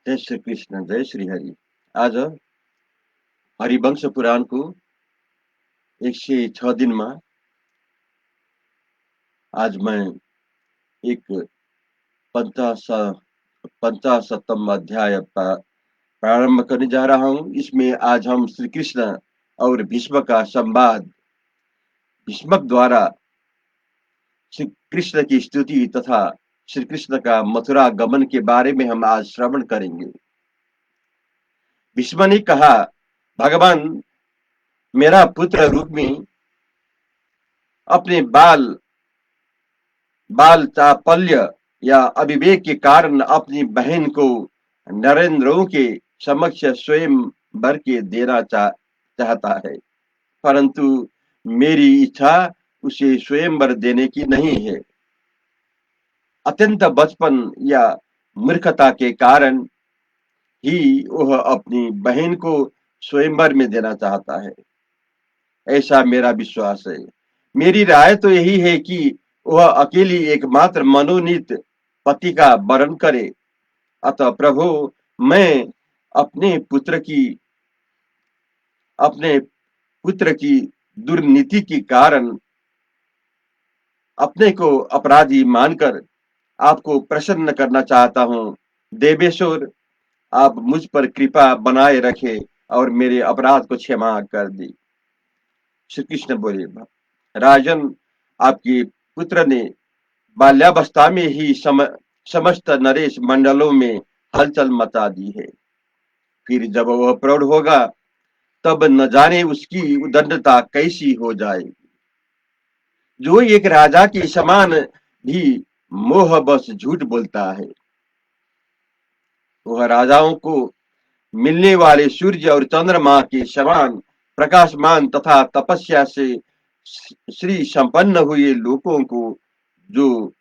जय श्री कृष्ण, जय श्री हरि। आज हरिवंश पुराणको 106 दिनमा आज मैं एक पंचाश 50वां अध्याय प्रारंभ करने जा रहा हूँ। इसमें आज हम श्री कृष्ण और भीष्म का संवाद, भीष्मक द्वारा श्री कृष्ण की स्तुति तथा श्री कृष्ण का मथुरा गमन के बारे में हम आज श्रवण करेंगे। भीष्म ने कहा, भगवान, मेरा पुत्र रुक्मी अपने बाल चापल्य या अविवेक के कारण अपनी बहन को नरेंद्रों के समक्ष स्वयं वर के देना चाहता है, परंतु मेरी इच्छा उसे स्वयंवर देने की नहीं है। अत्यंत बचपन या मूर्खता के कारण ही वह अपनी बहन को स्वयंवर में देना चाहता है, ऐसा मेरा विश्वास है। मेरी राय तो यही है कि वह अकेली एकमात्र मनोनीत पति का वरण करे। अतः प्रभु, मैं अपने पुत्र की दुर्नीति के कारण अपने को अपराधी मानकर आपको प्रसन्न करना चाहता हूँ। देवेश्वर, आप मुझ पर कृपा बनाए रखे और मेरे अपराध को क्षमा कर दी। श्री कृष्ण बोले, राजन, आपके पुत्र ने बाल्यावस्था में ही समस्त नरेश मंडलों में हलचल मचा दी है। फिर जब वह प्रौढ़ होगा तब न जाने उसकी उदंडता कैसी हो जाएगी। जो एक राजा के समान भी मोहवश झूठ बोलता है, वह राजाओं को मिलने वाले सूर्य और चंद्रमा के समान प्रकाशमान तथा तपस्या से श्री संपन्न हुए लोगों को, जो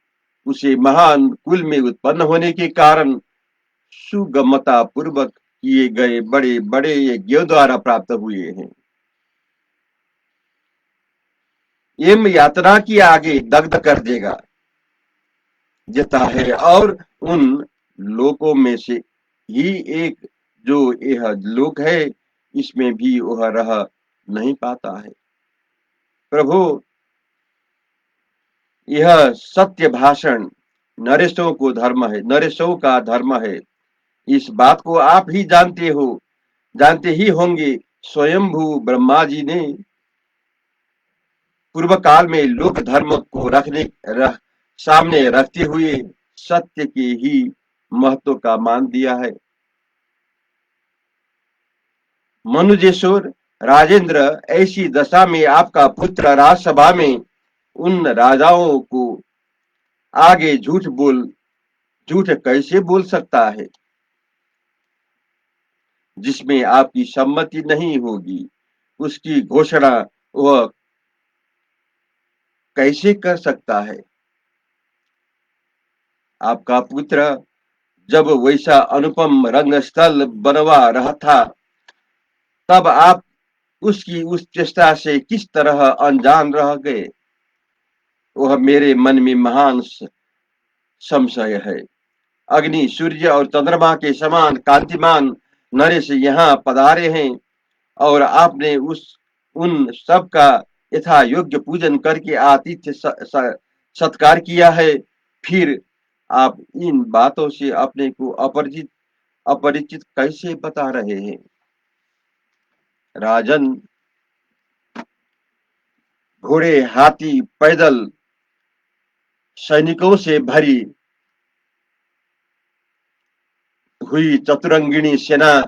उसे महान कुल में उत्पन्न होने के कारण सुगमता पूर्वक किए गए बड़े बड़े यज्ञों द्वारा प्राप्त हुए हैं, यम यात्रा की आगे दग्ध कर देता है। और उन लोकों में से ही एक जो यह लोक है, इसमें भी वह रह नहीं पाता है। प्रभु, यह सत्य भाषण नरेशों का धर्म है। इस बात को आप ही जानते ही होंगे। स्वयंभू ब्रह्मा जी ने पूर्व काल में लोक धर्म को सामने रखते हुए सत्य के ही महत्व का मान दिया है। मनुजेश्वर राजेंद्र, ऐसी दशा में आपका पुत्र राजसभा में उन राजाओं को आगे झूठ कैसे बोल सकता है जिसमें आपकी सम्मति नहीं होगी? उसकी घोषणा वह कैसे कर सकता है? आपका पुत्र जब वैसा अनुपम रंगस्थल बनवा रहा था, तब आप उसकी उस चेष्टा से किस तरह अनजान रह गए? वह मेरे मन में महान संशय है। अग्नि, सूर्य और चंद्रमा के समान कांतिमान नरेश यहाँ पधारे हैं और आपने उन सब का यथा योग्य पूजन करके आतिथ्य सत्कार किया है। फिर आप इन बातों से अपने को अपरिचित कैसे बता रहे हैं? राजन, घोड़े, हाथी, पैदल सैनिकों से भरी हुई चतुरंगिणी सेना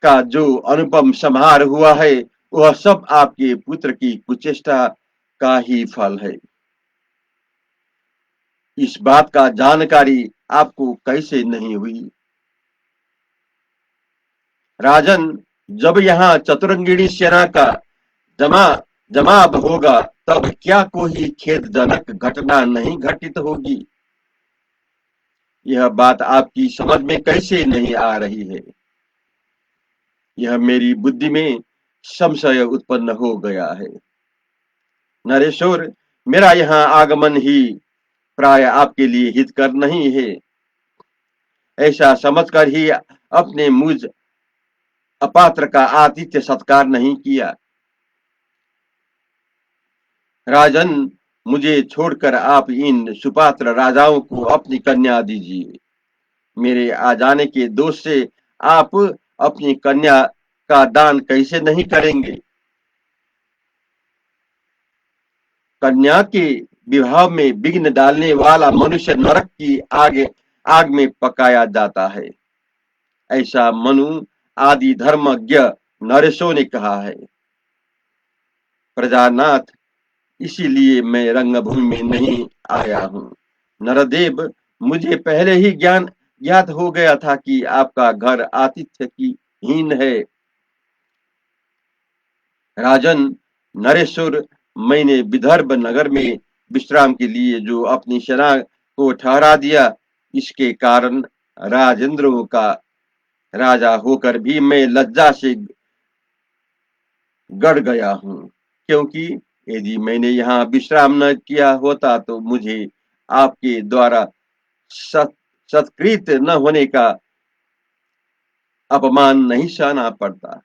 का जो अनुपम संहार हुआ है, वह सब आपके पुत्र की कुचेष्टा का ही फल है। इस बात का जानकारी आपको कैसे नहीं हुई? राजन, जब यहाँ चतुरंगिणी सेना का जमाब होगा, तब क्या कोई खेदजनक घटना नहीं घटित होगी? यह बात आपकी समझ में कैसे नहीं आ रही है? यह मेरी बुद्धि में संशय उत्पन्न हो गया है। नरेश्वर, मेरा यहाँ आगमन ही प्राय आपके लिए हितकर नहीं है। ऐसा समझकर ही अपने मुझ अपात्र का आतिथ्य सत्कार नहीं किया। राजन, मुझे छोड़कर आप इन सुपात्र राजाओं को अपनी कन्या दीजिए। मेरे आ जाने के दोष से आप अपनी कन्या का दान कैसे नहीं करेंगे? कन्या के विवाह में विघ्न डालने वाला मनुष्य नरक की आग में पकाया जाता है, ऐसा मनु आदि धर्मज्ञ नरेशों ने कहा है। प्रजानाथ, इसीलिए मैं रंगभूमि में नहीं आया हूँ। नरदेव, मुझे पहले ही ज्ञात हो गया था कि आपका घर आतिथ्य की हीन है। राजन नरेश्वर, मैंने विदर्भ नगर में विश्राम के लिए जो अपनी सेना को ठहरा दिया, इसके कारण राजेंद्रों का राजा होकर भी मैं लज्जा से गड़ गया हूँ, क्योंकि यदि मैंने यहाँ विश्राम न किया होता तो मुझे आपके द्वारा सत्कृत न होने का अपमान नहीं सहना पड़ता।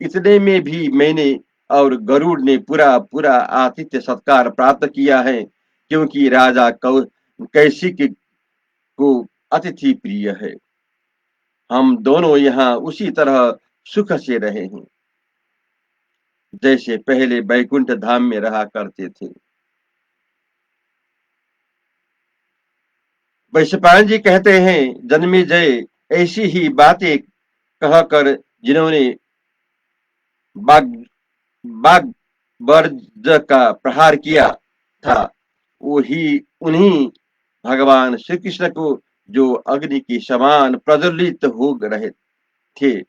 इतने में भी मैंने और गरुड़ ने पूरा पूरा आतिथ्य सत्कार प्राप्त किया है, क्योंकि राजा कैसिक को अतिथि प्रिय है। हम दोनों यहाँ उसी तरह सुख से रहे हैं जैसे पहले बैकुंठ धाम में रहा करते थे। वैशंपायन जी कहते हैं, जन्मेजय ऐसी ही बातें कहकर जिन्होंने बाग बाग बर्ज का प्रहार किया था, वही उन्हीं भगवान श्री कृष्ण को जो अग्नि के समान प्रज्वलित हो रहे थे।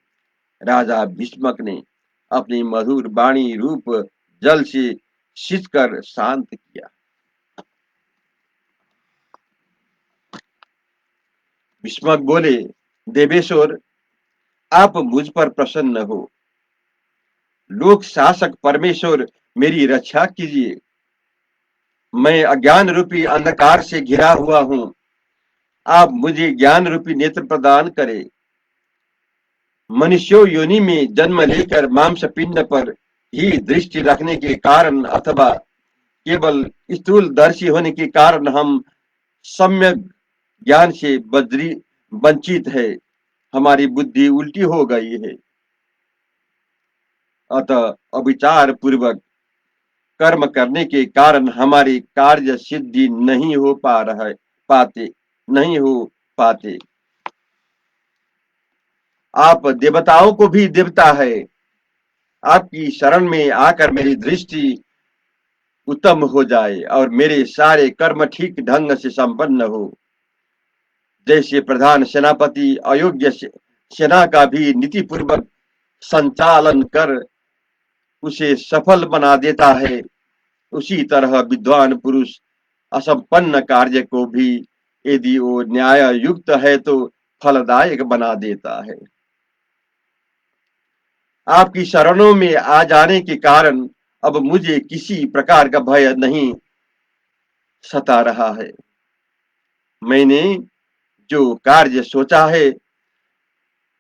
राजा भीष्मक ने अपनी मधुर वाणी रूप जल से सींचकर शांत किया। भीष्मक बोले, देवेश्वर, आप मुझ पर प्रसन्न हो। लोक शासक परमेश्वर, मेरी रक्षा कीजिए। मैं अज्ञान रूपी अंधकार से घिरा हुआ हूँ, आप मुझे ज्ञान रूपी नेत्र प्रदान करें। मनुष्यों योनि में जन्म लेकर मांस पिंड पर ही दृष्टि रखने के कारण अथवा केवल स्थूल दर्शी होने के कारण हम सम्यक ज्ञान से वंचित है। हमारी बुद्धि उल्टी हो गई है, अतः अविचार पूर्वक कर्म करने के कारण हमारी कार्य सिद्धि नहीं हो पाते। आप देवताओं को भी देवता है। आपकी शरण में आकर मेरी दृष्टि उत्तम हो जाए और मेरे सारे कर्म ठीक ढंग से संपन्न हो। जैसे प्रधान सेनापति अयोग्य सेना का भी नीति पूर्वक संचालन कर उसे सफल बना देता है, उसी तरह विद्वान पुरुष असंपन्न कार्य को भी यदि वो न्याय युक्त है तो फलदायक बना देता है। आपकी शरणों में आ जाने के कारण अब मुझे किसी प्रकार का भय नहीं सता रहा है। मैंने जो कार्य सोचा है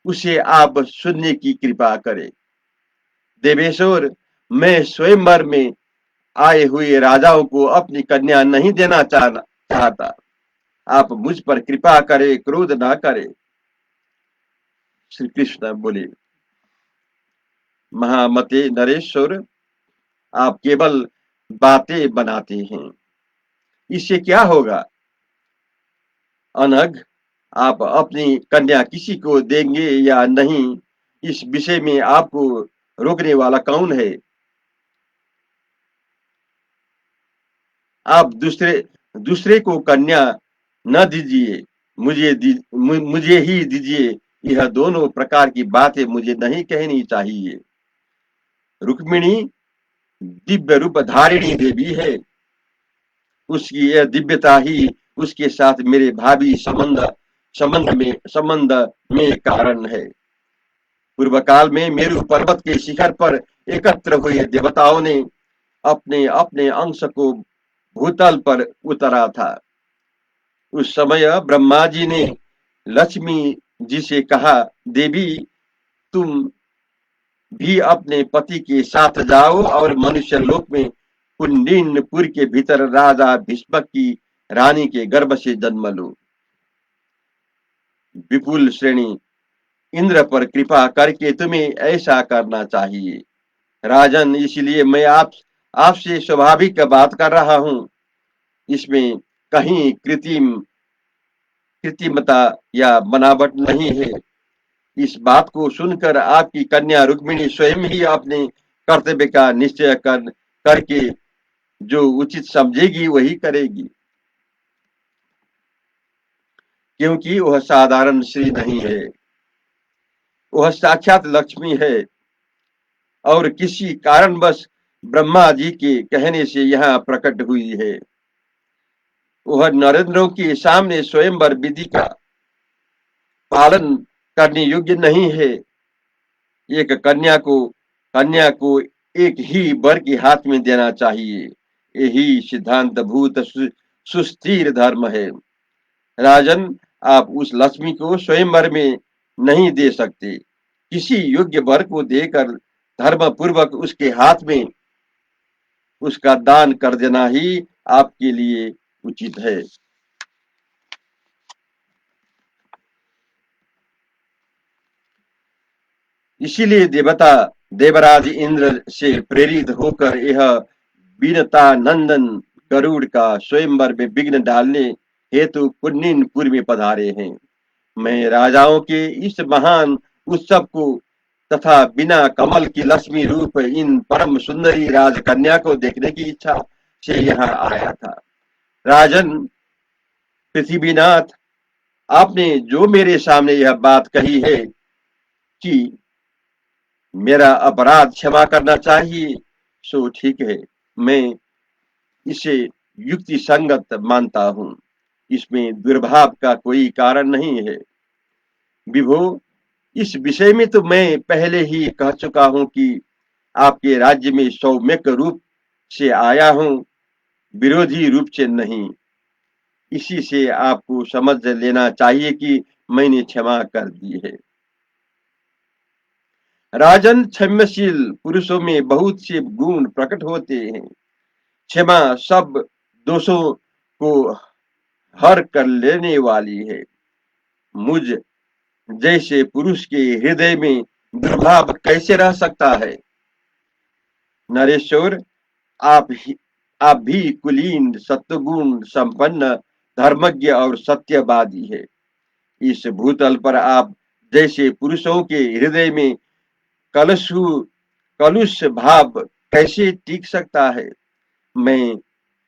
उसे आप सुनने की कृपा करें। देवेश्वर, मैं स्वयंवर में आए हुए राजाओं को अपनी कन्या नहीं देना चाहता। आप मुझ पर कृपा करें, क्रोध ना करें। श्री कृष्ण बोले, महामते नरेश्वर, आप केवल बातें बनाते हैं, इससे क्या होगा? अनग, आप अपनी कन्या किसी को देंगे या नहीं, इस विषय में आपको रोकने वाला कौन है? आप दूसरे को कन्या न दीजिए, मुझे ही दीजिए। यह दोनों प्रकार की बातें मुझे नहीं कहनी चाहिए। रुक्मिणी दिव्य रूप धारिणी देवी है, उसकी यह दिव्यता ही उसके साथ मेरे भावी संबंध में कारण है। पूर्व काल में मेरु पर्वत के शिखर पर एकत्र हुए देवताओं ने अपने अपने अंश को भूतल पर उतरा था। उस समय ब्रह्मा जी ने लक्ष्मी जी से कहा, देवी तुम भी अपने पति के साथ जाओ और मनुष्य लोक में कुंडिनपुर के भीतर राजा भीष्मक की रानी के गर्भ से जन्म लो। विपुल श्रेणी इंद्र पर कृपा करके तुम्हें ऐसा करना चाहिए। राजन, इसलिए मैं आपसे स्वाभाविक बात कर रहा हूँ। इसमें कहीं कृत्रिमता या बनावट नहीं है। इस बात को सुनकर आपकी कन्या रुक्मिणी स्वयं ही अपने कर्तव्य का निश्चय करके जो उचित समझेगी वही करेगी, क्योंकि वह साधारण स्त्री नहीं है, वह साक्षात लक्ष्मी है और किसी कारणवश ब्रह्मा जी के कहने से यहाँ प्रकट हुई है। वह नरेंद्रों के सामने स्वयंवर विधि का पालन करने योग्य नहीं है। एक कन्या को एक ही वर के हाथ में देना चाहिए। यही सिद्धांत भूत सुस्थिर धर्म है। राजन, आप उस लक्ष्मी को स्वयंवर में नहीं दे सकते। किसी योग्य वर को देकर धर्म पूर्वक उसके हाथ में उसका दान कर देना ही आपके लिए उचित है। इसीलिए देवराज इंद्र से प्रेरित होकर यह बीनता नंदन गरुड़ का स्वयंवर में विघ्न डालने हेतु कुन्निनपुर में पधारे हैं। मैं राजाओं के इस महान उत्सव को तथा बिना कमल की लक्ष्मी रूप इन परम सुंदरी राजकन्या को देखने की इच्छा से यहाँ आया था। राजन पृथ्वीनाथ, आपने जो मेरे सामने यह बात कही है कि मेरा अपराध क्षमा करना चाहिए, सो ठीक है। मैं इसे युक्ति संगत मानता हूँ। इसमें दुर्भाव का कोई कारण नहीं है। विभो, इस विषय में तो मैं पहले ही कह चुका हूँ कि आपके राज्य में सौम्यक रूप से आया हूँ, विरोधी रूप से नहीं। इसी से आपको समझ लेना चाहिए कि मैंने क्षमा कर दी है। राजन, क्षम्यशील पुरुषों में बहुत से गुण प्रकट होते हैं। क्षमा सब दोषों को हर कर लेने वाली है। मुझ जैसे पुरुष के हृदय में दुर्भाव कैसे रह सकता है? नरेश्वर, आप ही आप भी कुलीन सत्वगुण संपन्न धर्मज्ञ और सत्यवादी है। इस भूतल पर आप जैसे पुरुषों के हृदय में कलशु कलुष भाव कैसे टिक सकता है? मैं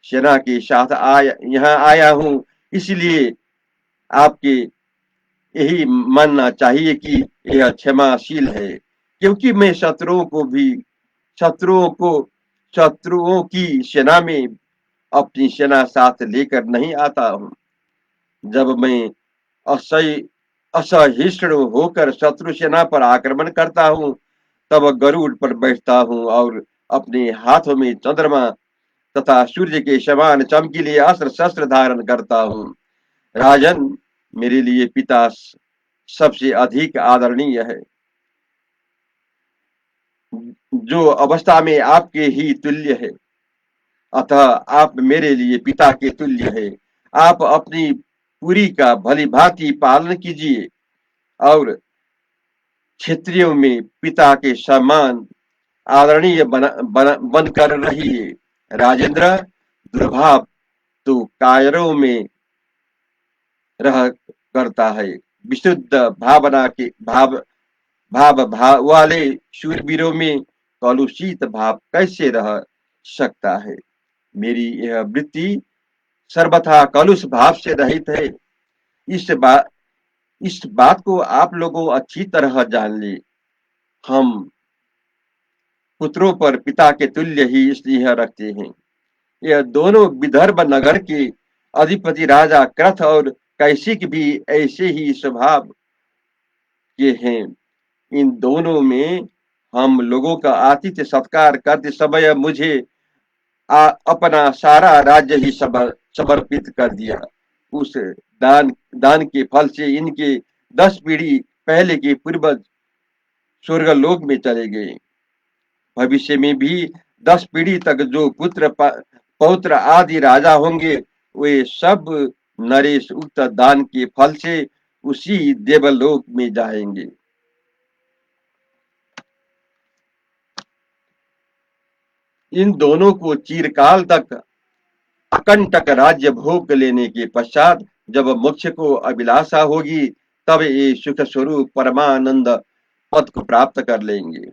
सेना के साथ यहाँ आया हूँ, इसलिए आपके यही मानना चाहिए कि यह क्षमाशील है, क्योंकि मैं शत्रुओं को शत्रुओं की सेना में अपनी सेना साथ लेकर नहीं आता हूँ। जब मैं असह्य असहिष्णु होकर शत्रु सेना पर आक्रमण करता हूँ, तब गरुड़ पर बैठता हूँ और अपने हाथों में चंद्रमा तथा सूर्य के समान चमकीले अस्त्र शस्त्र धारण करता हूँ। राजन, मेरे लिए पिता सबसे अधिक आदरणीय है, जो अवस्था में आपके ही तुल्य है। अतः आप मेरे लिए पिता के तुल्य है। आप अपनी पूरी का भली भांति पालन कीजिए और क्षत्रियों में पिता के समान आदरणीय बनकर रहिए। राजेंद्र, दुर्भाव तो कायरों में रह करता है। विशुद्ध भावना के भाव वाले शूरवीरों में कलुषित भाव कैसे रह सकता है? मेरी यह वृत्ति सर्वथा कलुष भाव से रहित है। इस बात इस बात को आप लोगों अच्छी तरह जान ले। हम पुत्रों पर पिता के तुल्य ही स्नेह रखते हैं। यह दोनों विदर्भ नगर के अधिपति राजा क्रथ और कैसिक भी ऐसे ही स्वभाव के हैं। इन दोनों में हम लोगों का आतिथ्य सत्कार करते समय मुझे अपना सारा राज्य ही समर्पित कर दिया। उस दान दान के फल से इनके 10 पीढ़ी पहले के पूर्वज स्वर्गलोक में चले गए। भविष्य में भी 10 पीढ़ी तक जो पौत्र आदि राजा होंगे, वे सब नरेश उक्त दान के फल से उसी देवलोक में जाएंगे। इन दोनों को चिरकाल तक अकंटक राज्य भोग लेने के पश्चात जब मोक्ष को अभिलाषा होगी, तब ये सुख स्वरूप परमानंद पद को प्राप्त कर लेंगे।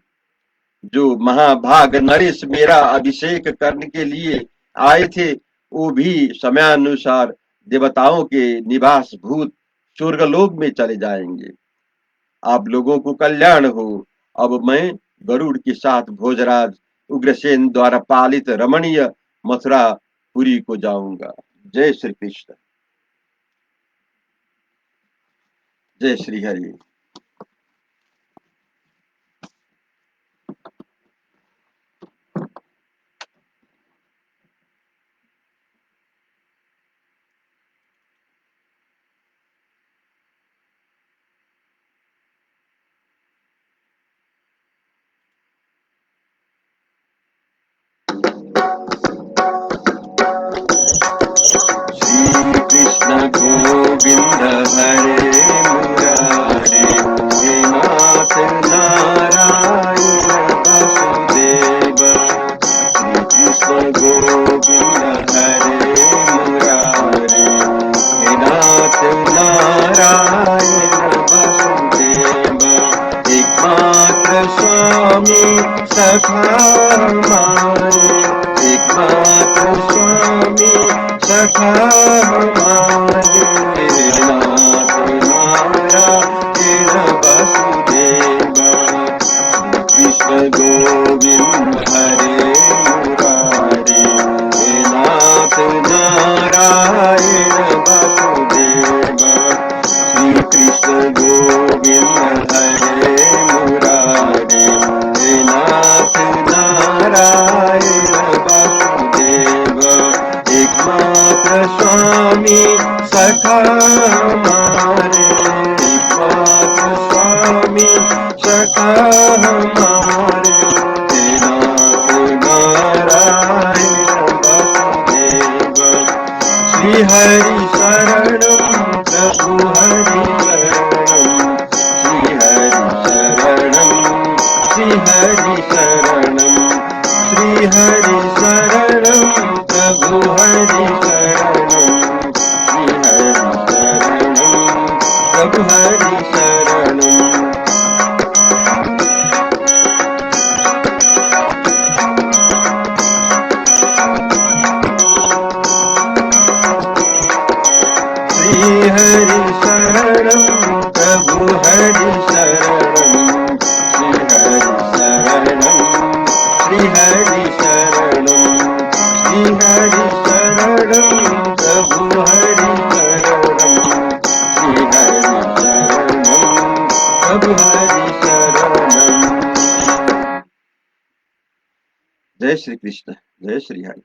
जो महाभाग नरेश मेरा अभिषेक करने के लिए आए थे, वो भी समयानुसार देवताओं के निवास भूत स्वर्गलोक में चले जाएंगे। आप लोगों को कल्याण हो। अब मैं गरुड़ के साथ भोजराज उग्रसेन द्वारा पालित रमणीय मथुरा पुरी को जाऊंगा। जय श्री कृष्ण। जय श्री हरि। कृष्ण गोविंद हरे मुरारे, हे नाथ नारायण वासुदेव। श्री कृष्ण गोविंद हरे मुरारे, हे नाथ नारायण वासुदेव। एकमात्र स्वामी सखा हमारे, एकमात्र स्वामी सखा हमारे, नाथ नारायण वासुदेव। कृष्ण गोविंद हरे मुरारे, हे नाथ नारायण वासुदेव। श्री कृष्ण गोविंद हरे मुरारे, हे नाथ नारायण वासुदेव। एकमात्र स्वामी सखा हमारे, एकमात्र स्वामी सखा हमारे, हे नाथ नारायण वासुदेव। श्री हरि शरणम प्रभु हरि शरणम, श्री हरि शरणम, श्री हरि शरणम, श्री हरि शरणम प्रभु हरि शरणम, श्री हरि शरणम प्रभु हरि शरणम। श्री हरि शरणम प्रभु हरि शरणम, श्री हरि शरणम, श्री हरि शरणम, श्री हरि शरणम प्रभु हरि शरणम, श्री हरि शरणम प्रभु हरि शरणम। जय श्री कृष्ण। जय श्री हरि।